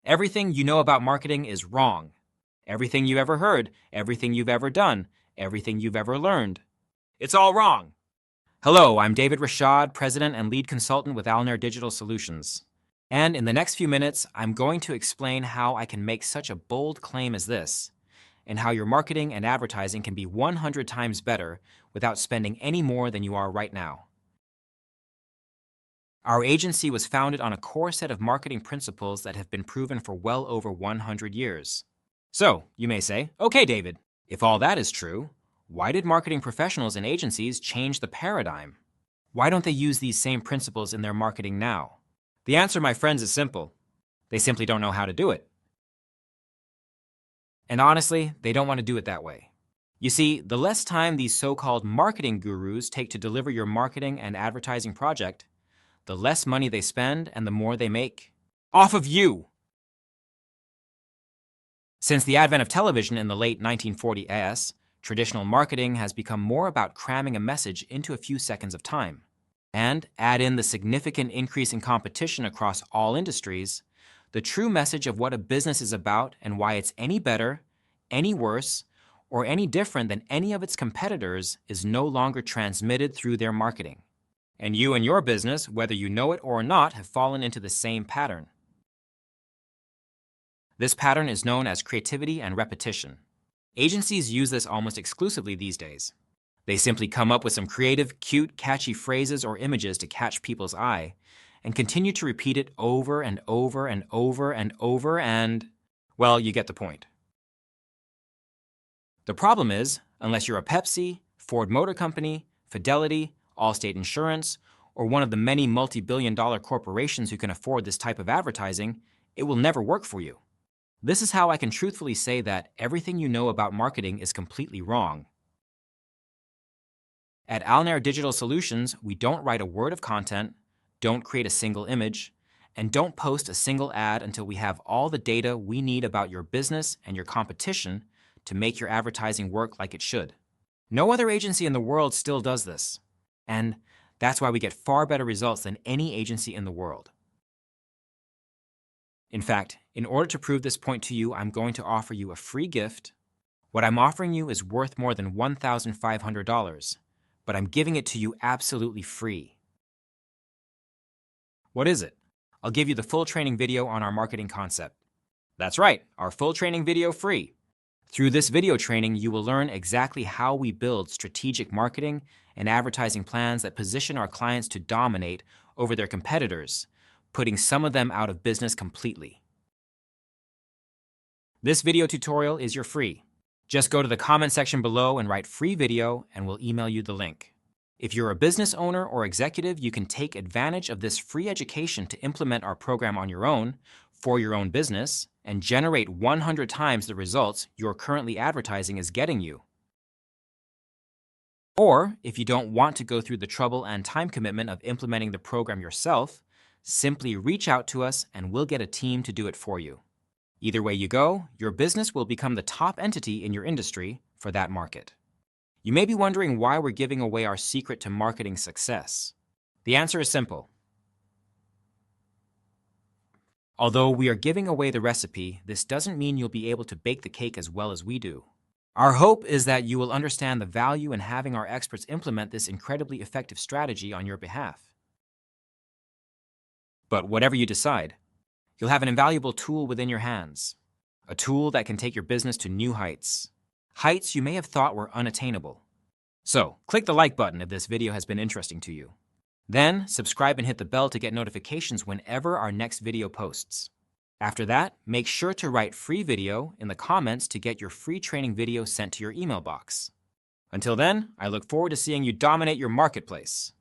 Everything you know about marketing is wrong. Everything you ever heard, everything you've ever done, everything you've ever learned. It's all wrong. Hello, I'm David Rashad, President and Lead Consultant with Alnair Digital Solutions. And in the next few minutes, I'm going to explain how I can make such a bold claim as this, and how your marketing and advertising can be 100 times better without spending any more than you are right now. Our agency was founded on a core set of marketing principles that have been proven for well over 100 years. So, you may say, okay, David, if all that is true, why did marketing professionals and agencies change the paradigm? Why don't they use these same principles in their marketing now? The answer, my friends, is simple. They simply don't know how to do it. And honestly, they don't want to do it that way. You see, the less time these so-called marketing gurus take to deliver your marketing and advertising project, the less money they spend and the more they make. Off of you! Since the advent of television in the late 1940s, traditional marketing has become more about cramming a message into a few seconds of time. And add in the significant increase in competition across all industries, the true message of what a business is about and why it's any better, any worse, or any different than any of its competitors is no longer transmitted through their marketing. And you and your business, whether you know it or not, have fallen into the same pattern. This pattern is known as creativity and repetition. Agencies use this almost exclusively these days. They simply come up with some creative, cute, catchy phrases or images to catch people's eye, and continue to repeat it over and over and over and over and, well, you get the point. The problem is, unless you're a Pepsi, Ford Motor Company, Fidelity, Allstate Insurance, or one of the many multi-billion-dollar corporations who can afford this type of advertising, it will never work for you. This is how I can truthfully say that everything you know about marketing is completely wrong. At Alnair Digital Solutions, we don't write a word of content, don't create a single image, and don't post a single ad until we have all the data we need about your business and your competition to make your advertising work like it should. No other agency in the world still does this. And that's why we get far better results than any agency in the world. In fact, in order to prove this point to you, I'm going to offer you a free gift. What I'm offering you is worth more than $1,500, but I'm giving it to you absolutely free. What is it? I'll give you the full training video on our marketing concept. That's right, our full training video free. Through this video training, you will learn exactly how we build strategic marketing and advertising plans that position our clients to dominate over their competitors, putting some of them out of business completely. This video tutorial is your free. Just go to the comment section below and write free video and we'll email you the link. If you're a business owner or executive, you can take advantage of this free education to implement our program on your own, for your own business, and generate 100 times the results your currently advertising is getting you. Or, if you don't want to go through the trouble and time commitment of implementing the program yourself, simply reach out to us and we'll get a team to do it for you. Either way you go, your business will become the top entity in your industry for that market. You may be wondering why we're giving away our secret to marketing success. The answer is simple. Although we are giving away the recipe, this doesn't mean you'll be able to bake the cake as well as we do. Our hope is that you will understand the value in having our experts implement this incredibly effective strategy on your behalf. But whatever you decide, you'll have an invaluable tool within your hands. A tool that can take your business to new heights. Heights you may have thought were unattainable. So, click the like button if this video has been interesting to you. Then, subscribe and hit the bell to get notifications whenever our next video posts. After that, make sure to write free video in the comments to get your free training video sent to your email box. Until then, I look forward to seeing you dominate your marketplace.